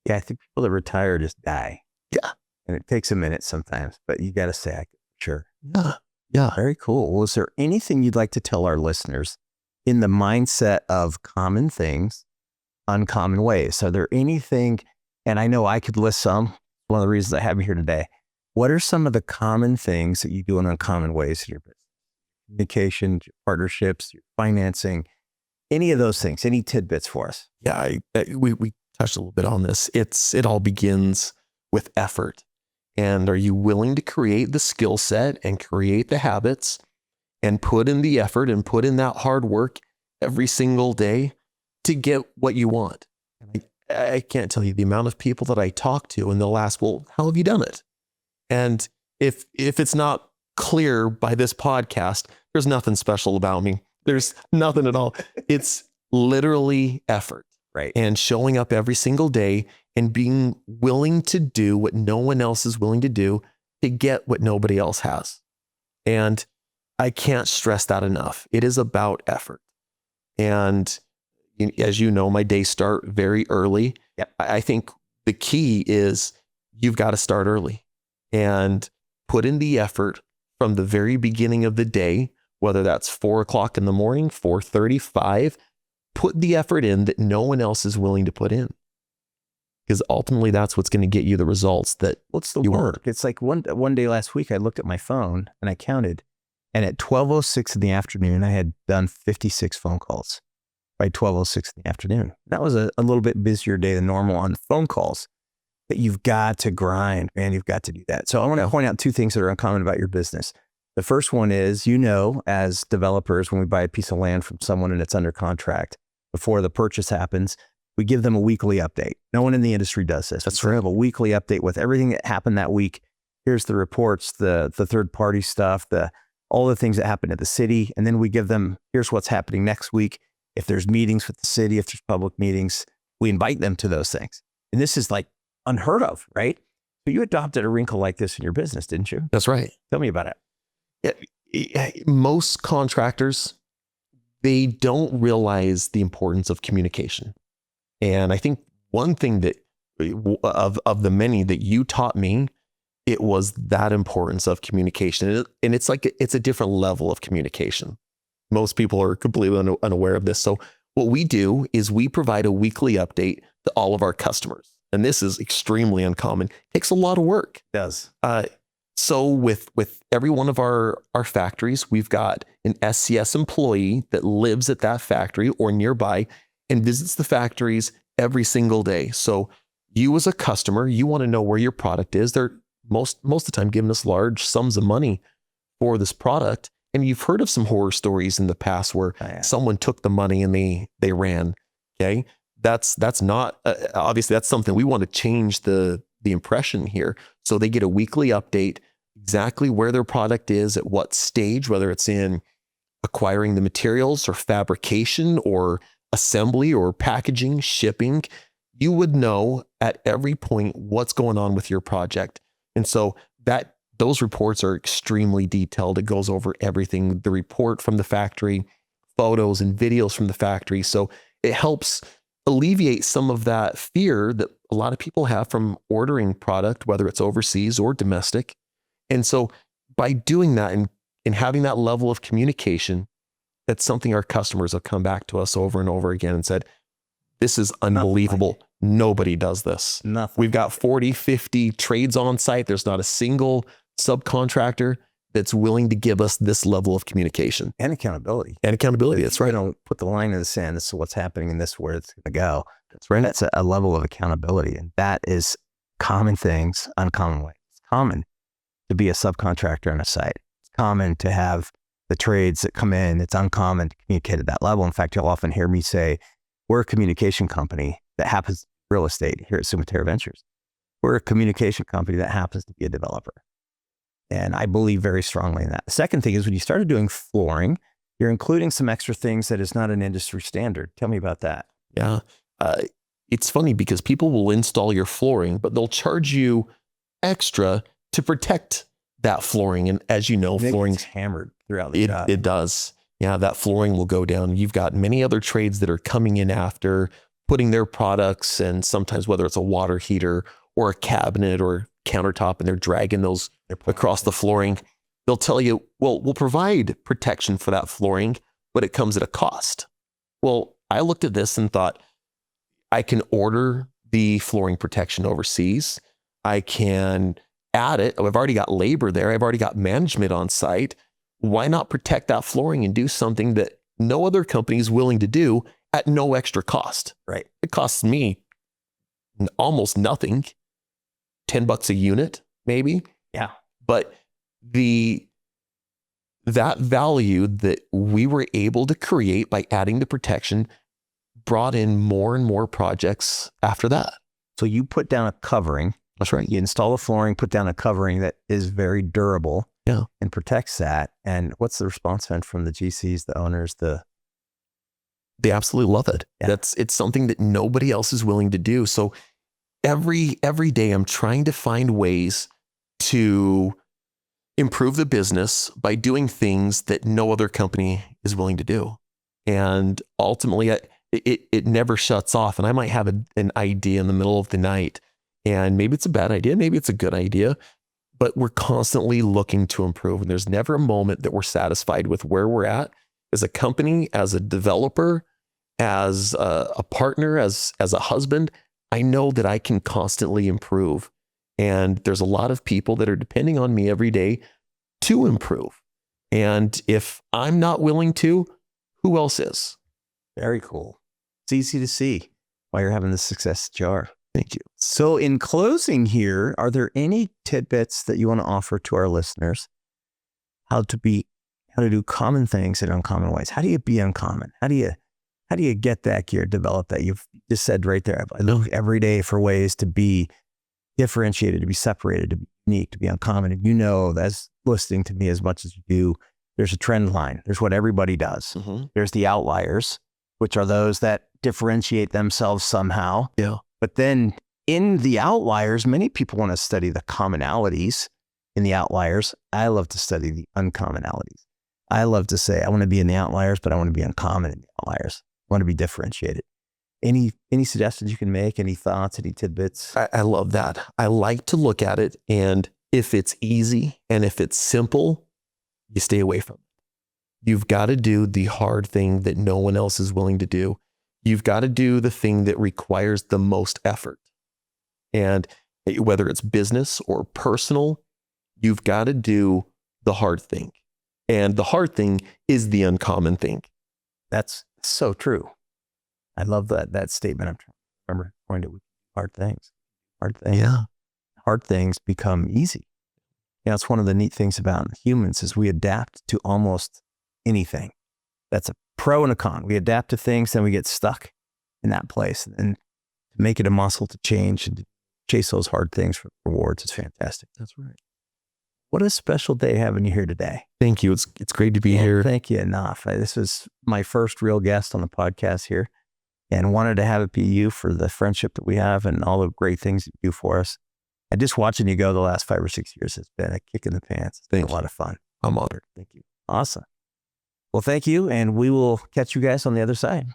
Yeah, I think people that retire just die. Yeah. And it takes a minute sometimes, but you got to say, sure. Yeah. Very cool. Well, is there anything you'd like to tell our listeners in the mindset of common things, uncommon ways? Are there anything, and I know I could list some, one of the reasons I have you here today. What are some of the common things that you do in uncommon ways in your business? Communication, your partnerships, your financing, any of those things, any tidbits for us? Yeah, we touched a little bit on this. It all begins with effort. And are you willing to create the skill set and create the habits and put in the effort and put in that hard work every single day to get what you want? I can't tell you the amount of people that I talk to and they'll ask, well, how have you done it? And if it's not clear by this podcast, there's nothing special about me. There's nothing at all. It's literally effort. Right. And showing up every single day and being willing to do what no one else is willing to do to get what nobody else has. And I can't stress that enough. It is about effort. And as you know, my days start very early. Yep. I think the key is you've got to start early and put in the effort from the very beginning of the day, whether that's 4 o'clock in the morning, 4:30, 5. Put the effort in that no one else is willing to put in. Because ultimately that's what's going to get you the results that what's the you work? want. It's like one day last week, I looked at my phone and I counted, and at 12:06 in the afternoon, I had done 56 phone calls by 12:06 in the afternoon. That was a little bit busier day than normal on phone calls, but you've got to grind, man. You've got to do that. So I want to point out two things that are uncommon about your business. The first one is, as developers, when we buy a piece of land from someone and it's under contract, before the purchase happens, we give them a weekly update. No one in the industry does this. That's We right. have a weekly update with everything that happened that week. Here's the reports, the third party stuff, all the things that happened at the city. And then we give them, here's what's happening next week. If there's meetings with the city, if there's public meetings, we invite them to those things. And this is like unheard of, right? So you adopted a wrinkle like this in your business, didn't you? That's right. Tell me about it. Most contractors, they don't realize the importance of communication. And I think one thing that of the many that you taught me, it was that importance of communication. And it's like, it's a different level of communication. Most people are completely unaware of this. So what we do is we provide a weekly update to all of our customers. And this is extremely uncommon. It takes a lot of work. It does. So with every one of our factories, we've got an SCS employee that lives at that factory or nearby and visits the factories every single day. So you as a customer, you want to know where your product is. They're most of the time giving us large sums of money for this product. And you've heard of some horror stories in the past where someone took the money and they ran. Okay. That's not, obviously that's something we want to change the impression here. So they get a weekly update, exactly where their product is, at what stage, whether it's in acquiring the materials or fabrication or assembly or packaging, shipping. You would know at every point what's going on with your project. And so those reports are extremely detailed. It goes over everything, the report from the factory, photos and videos from the factory. So it helps alleviate some of that fear that a lot of people have from ordering product, whether it's overseas or domestic. And so by doing that and having that level of communication, that's something our customers have come back to us over and over again and said, this is unbelievable. Nobody does this. Nothing. We've got 40, 50 trades on site. There's not a single subcontractor that's willing to give us this level of communication. And accountability. That's right. You don't put the line in the sand. This is what's happening and this is where it's going to go. That's right. That's a level of accountability. And that is common things, uncommon ways. It's common to be a subcontractor on a site. It's common to have the trades that come in. It's uncommon to communicate at that level. In fact, you'll often hear me say, we're a communication company that happens to be real estate here at Summa Terra Ventures. We're a communication company that happens to be a developer. And I believe very strongly in that. The second thing is when you started doing flooring, you're including some extra things that is not an industry standard. Tell me about that. Yeah. It's funny because people will install your flooring, but they'll charge you extra to protect that flooring. And as you know, flooring's hammered throughout the job. It does. Yeah, that flooring will go down. You've got many other trades that are coming in after, putting their products, and sometimes whether it's a water heater or a cabinet or countertop, and they're dragging those across the flooring. They'll tell you, well, we'll provide protection for that flooring, but it comes at a cost. Well, I looked at this and thought, I can order the flooring protection overseas. I can add it. I've already got labor there. I've already got management on site. Why not protect that flooring and do something that no other company is willing to do at no extra cost? Right. It costs me almost nothing, $10 a unit, maybe. Yeah. But that value that we were able to create by adding the protection brought in more and more projects after that. So you put down a covering. That's right. You install the flooring, put down a covering that is very durable. Yeah. And protects that. And what's the response been from the GCs, the owners, They absolutely love it. Yeah. It's something that nobody else is willing to do. So every day I'm trying to find ways to improve the business by doing things that no other company is willing to do. And ultimately it never shuts off. And I might have an idea in the middle of the night, and maybe it's a bad idea, maybe it's a good idea, but we're constantly looking to improve. And there's never a moment that we're satisfied with where we're at as a company, as a developer, as a partner, as a husband. I know that I can constantly improve. And there's a lot of people that are depending on me every day to improve. And if I'm not willing to, who else is? Very cool. It's easy to see why you're having the success that you are. Thank you. So in closing here, are there any tidbits that you want to offer to our listeners? How to do common things in uncommon ways? How do you be uncommon? How do you get that gear, develop that? You've just said right there, I look every day for ways to be differentiated, to be separated, to be unique, to be uncommon. And you know, that's listening to me as much as you do, there's a trend line. There's what everybody does. Mm-hmm. There's the outliers, which are those that differentiate themselves somehow. Yeah. But then in the outliers, many people want to study the commonalities in the outliers. I love to study the uncommonalities. I love to say I want to be in the outliers, but I want to be uncommon in the outliers. I want to be differentiated. Any suggestions you can make? Any thoughts? Any tidbits? I love that. I like to look at it, and if it's easy and if it's simple, you stay away from it. You've got to do the hard thing that no one else is willing to do. You've got to do the thing that requires the most effort. And whether it's business or personal, you've got to do the hard thing. And the hard thing is the uncommon thing. That's so true. I love that statement. I'm trying to remember going to hard things. Hard things. Yeah. Hard things become easy. You know, it's one of the neat things about humans is we adapt to almost anything. That's a pro and a con. We adapt to things, then we get stuck in that place. And to make it a muscle to change and to chase those hard things for rewards, it's fantastic. That's right. What a special day having you here today. Thank you. It's great to be here. Thank you enough. This was my first real guest on the podcast here, and wanted to have it be you for the friendship that we have and all the great things you do for us. And just watching you go the last 5 or 6 years has been a kick in the pants. It's been a lot of fun. I'm honored. Thank you. Awesome. Well, thank you. And we will catch you guys on the other side.